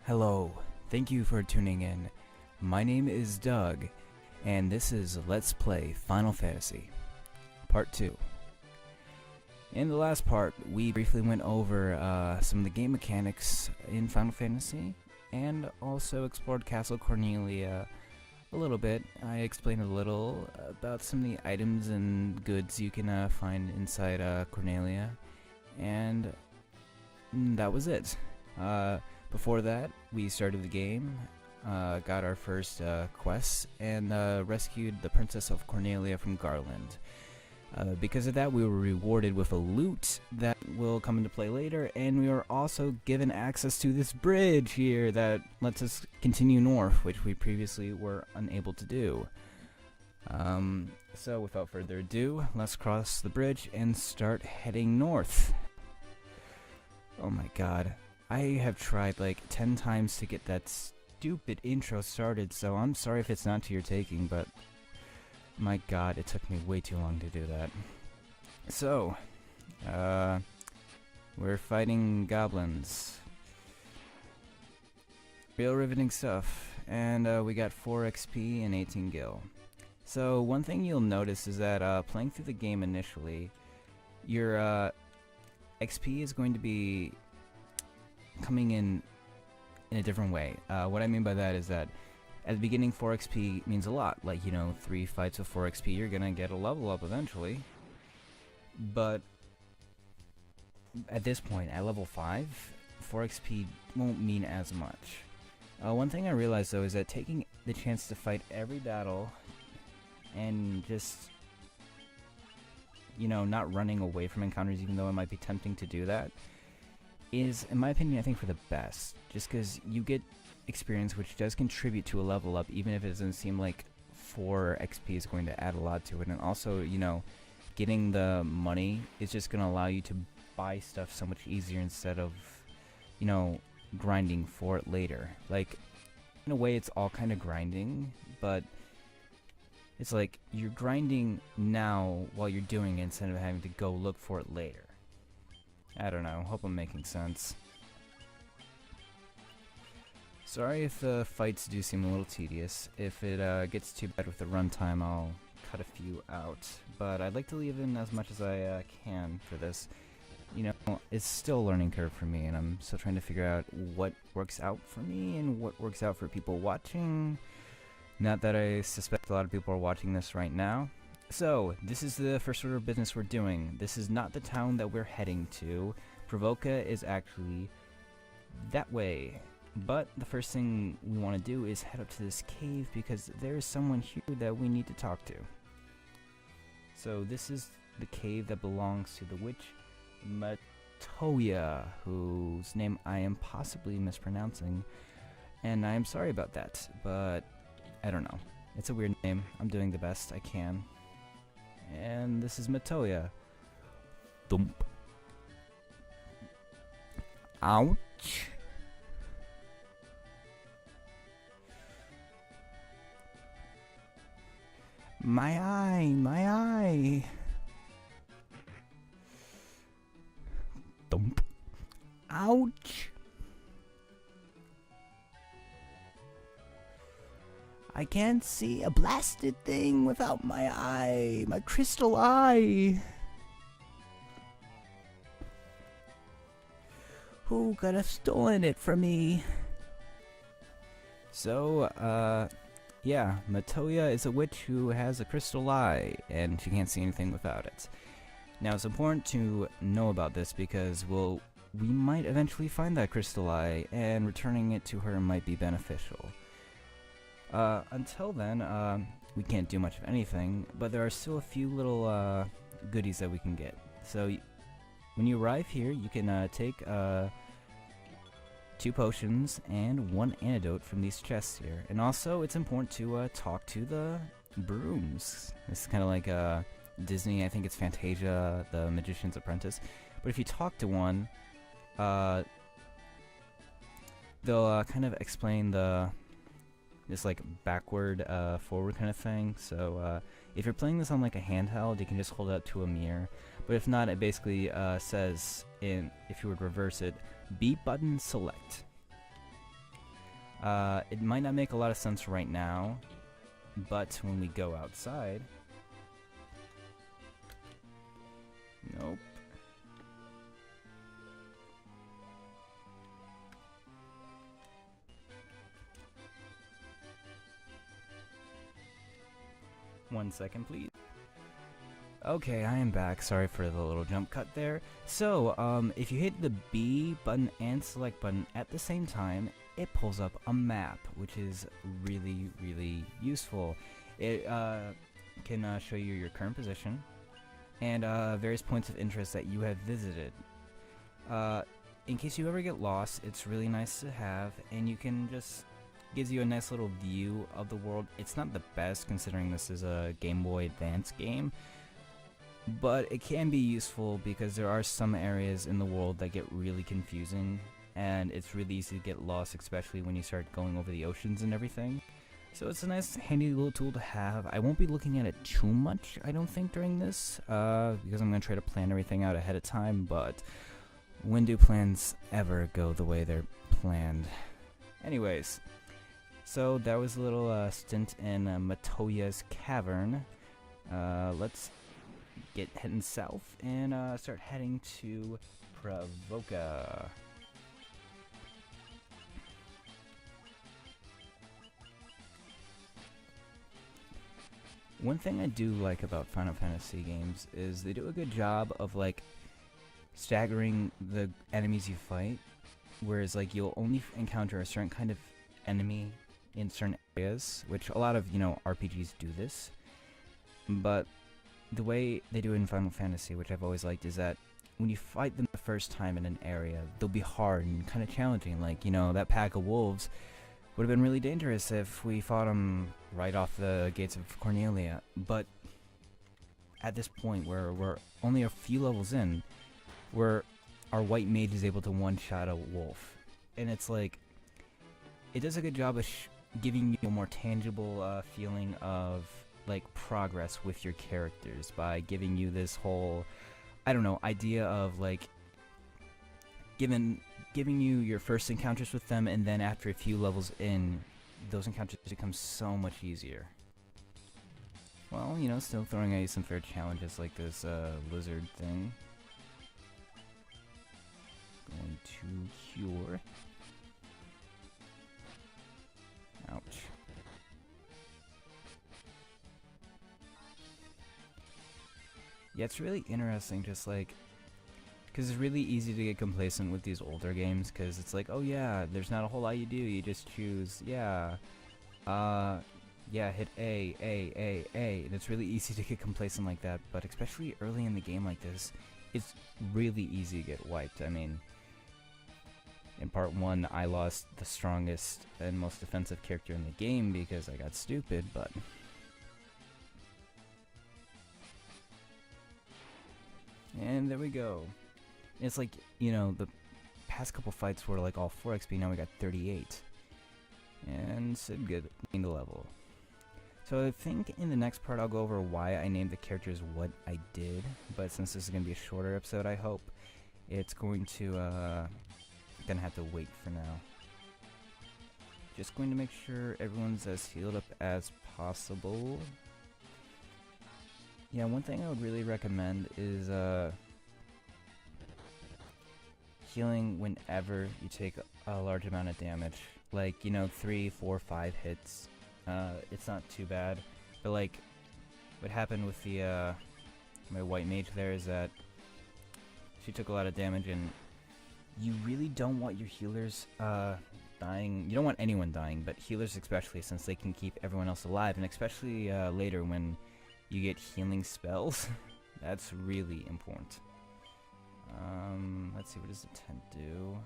Hello, thank you for tuning in. My name is Doug, and this is Let's Play Final Fantasy, Part 2. In the last part, we briefly went over some of the game mechanics in Final Fantasy, and also explored Castle Cornelia a little bit. I explained a little about some of the items and goods you can find inside Cornelia, and that was it. Before that, we started the game, got our first quest, and rescued the Princess of Cornelia from Garland. Because of that, we were rewarded with a loot that will come into play later, and we were also given access to this bridge here that lets us continue north, which we previously were unable to do. So without further ado, let's cross the bridge and start heading north. Oh my god. I have tried like 10 times to get that stupid intro started, so I'm sorry if it's not to your taking, but my god, it took me way too long to do that. So, we're fighting goblins. Real riveting stuff, and we got 4 XP and 18 gil. So one thing you'll notice is that playing through the game initially, your XP is going to be coming in a different way. What I mean by that is that at the beginning 4 XP means a lot. Like, you know, 3 fights with 4 XP, you're gonna get a level up eventually. But at this point, at level 5, 4 XP won't mean as much. One thing I realized though is that taking the chance to fight every battle and just, you know, not running away from encounters, even though it might be tempting to do that, is, in my opinion, I think for the best. Just because you get experience which does contribute to a level up, even if it doesn't seem like 4 XP is going to add a lot to it. And also, you know, getting the money is just going to allow you to buy stuff so much easier instead of, you know, grinding for it later. Like, in a way, it's all kind of grinding, but it's like you're grinding now while you're doing it instead of having to go look for it later. I don't know, hope I'm making sense. Sorry if the fights do seem a little tedious. If it gets too bad with the runtime, I'll cut a few out. But I'd like to leave in as much as I can for this. You know, it's still a learning curve for me, and I'm still trying to figure out what works out for me and what works out for people watching. Not that I suspect a lot of people are watching this right now. So, this is the first order of business we're doing. This is not the town that we're heading to. Pravoka is actually that way. But the first thing we want to do is head up to this cave because there is someone here that we need to talk to. So this is the cave that belongs to the witch Matoya, whose name I am possibly mispronouncing. And I am sorry about that, but I don't know. It's a weird name. I'm doing the best I can. And this is Matoya. Thump. Ouch. My eye, my eye. Thump. Ouch. I can't see a blasted thing without my eye, my crystal eye. Who could have stolen it from me? So, yeah, Matoya is a witch who has a crystal eye, and she can't see anything without it. Now, it's important to know about this because, well, we might eventually find that crystal eye, and returning it to her might be beneficial. Until then, we can't do much of anything, but there are still a few little goodies that we can get. So, when you arrive here, you can take 2 potions and 1 antidote from these chests here. And also, it's important to talk to the brooms. This is kind of like Disney, I think it's Fantasia, the Magician's Apprentice. But if you talk to one, they'll kind of explain this like backward, forward kind of thing. So if you're playing this on like a handheld, you can just hold it up to a mirror. But if not, it basically says, if you would reverse it, B button select. It might not make a lot of sense right now, but when we go outside... Nope. One second, please. Okay, I am back. Sorry for the little jump cut there. So, if you hit the B button and select button at the same time, it pulls up a map, which is really, really useful. It can show you your current position and various points of interest that you have visited. In case you ever get lost, it's really nice to have, and you can just... gives you a nice little view of the world. It's not the best considering this is a Game Boy Advance game, but it can be useful because there are some areas in the world that get really confusing, and it's really easy to get lost, especially when you start going over the oceans and everything. So it's a nice handy little tool to have. I won't be looking at it too much, I don't think, during this, because I'm going to try to plan everything out ahead of time, but when do plans ever go the way they're planned? Anyways, so that was a little stint in Matoya's cavern. Let's get heading south and start heading to Pravoka. One thing I do like about Final Fantasy games is they do a good job of like staggering the enemies you fight, whereas like you'll only encounter a certain kind of enemy in certain areas, which a lot of, you know, RPGs do this, but the way they do it in Final Fantasy, which I've always liked, is that when you fight them the first time in an area, they'll be hard and kind of challenging. Like, you know, that pack of wolves would have been really dangerous if we fought them right off the gates of Cornelia, but at this point where we're only a few levels in, where our white mage is able to one-shot a wolf, and it's like, it does a good job of giving you a more tangible feeling of like progress with your characters by giving you this whole, I don't know, idea of like giving you your first encounters with them, and then after a few levels in, those encounters become so much easier. Well, you know, still throwing at you some fair challenges like this lizard thing. Going to cure. Ouch. Yeah, it's really interesting, just like, because it's really easy to get complacent with these older games, because it's like, oh yeah, there's not a whole lot you do, you just choose, yeah, hit A, and it's really easy to get complacent like that, but especially early in the game like this, it's really easy to get wiped. I mean, in part 1, I lost the strongest and most defensive character in the game because I got stupid, but... And there we go. It's like, you know, the past couple fights were like all 4 XP, now we got 38. And Sid gained a level. So I think in the next part I'll go over why I named the characters what I did, but since this is going to be a shorter episode, I hope, it's going to, gonna have to wait for now. Just going to make sure everyone's as healed up as possible. Yeah, one thing I would really recommend is healing whenever you take a large amount of damage. Like, you know, 3, 4, 5 hits. It's not too bad. But like, what happened with the my white mage there is that she took a lot of damage, and you really don't want your healers dying. You don't want anyone dying, but healers especially, since they can keep everyone else alive, and especially later when you get healing spells. That's really important. Let's see, what does the tent do?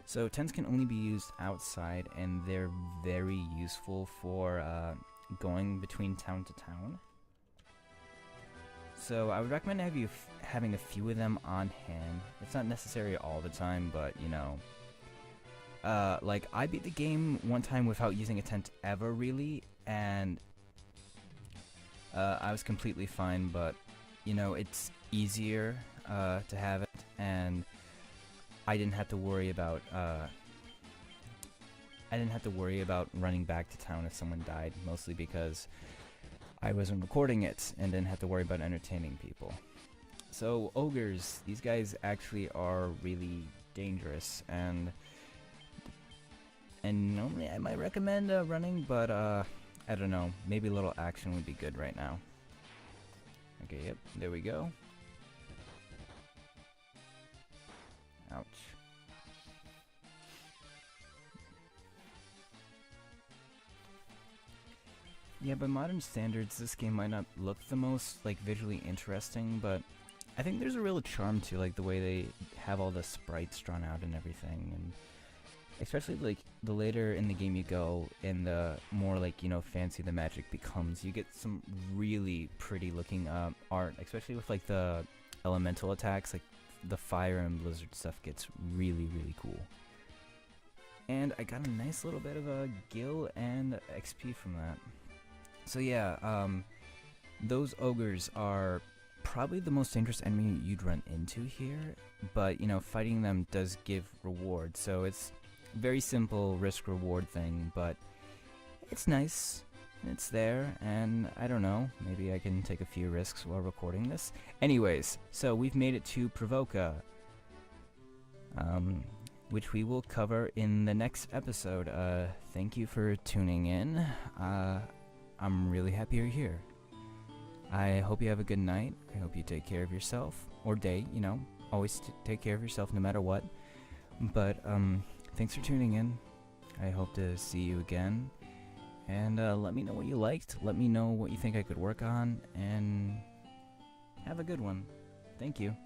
So tents can only be used outside, and they're very useful for going between town to town. So I would recommend having a few of them on hand. It's not necessary all the time, but you know, like I beat the game one time without using a tent ever really, and I was completely fine. But you know, it's easier to have it, and I didn't have to worry about I didn't have to worry about running back to town if someone died, mostly because I wasn't recording it and didn't have to worry about entertaining people. So ogres, these guys actually are really dangerous, and normally I might recommend running, but I don't know, maybe a little action would be good right now. Okay, yep, there we go. Ouch. Yeah, by modern standards, this game might not look the most, like, visually interesting, but I think there's a real charm to, like, the way they have all the sprites drawn out and everything, and especially, like, the later in the game you go, and the more, like, you know, fancy the magic becomes, you get some really pretty looking art, especially with, like, the elemental attacks, like, the fire and blizzard stuff gets really, really cool. And I got a nice little bit of a gil and XP from that. So yeah, those ogres are probably the most dangerous enemy you'd run into here, but, you know, fighting them does give reward, so it's very simple risk-reward thing, but it's nice, it's there, and I don't know, maybe I can take a few risks while recording this. Anyways, so we've made it to Pravoka, which we will cover in the next episode. Thank you for tuning in. I'm really happy you're here. I hope you have a good night. I hope you take care of yourself, or day, you know, always take care of yourself no matter what. But thanks for tuning in. I hope to see you again, and let me know what you liked, let me know what you think I could work on, and have a good one. Thank you.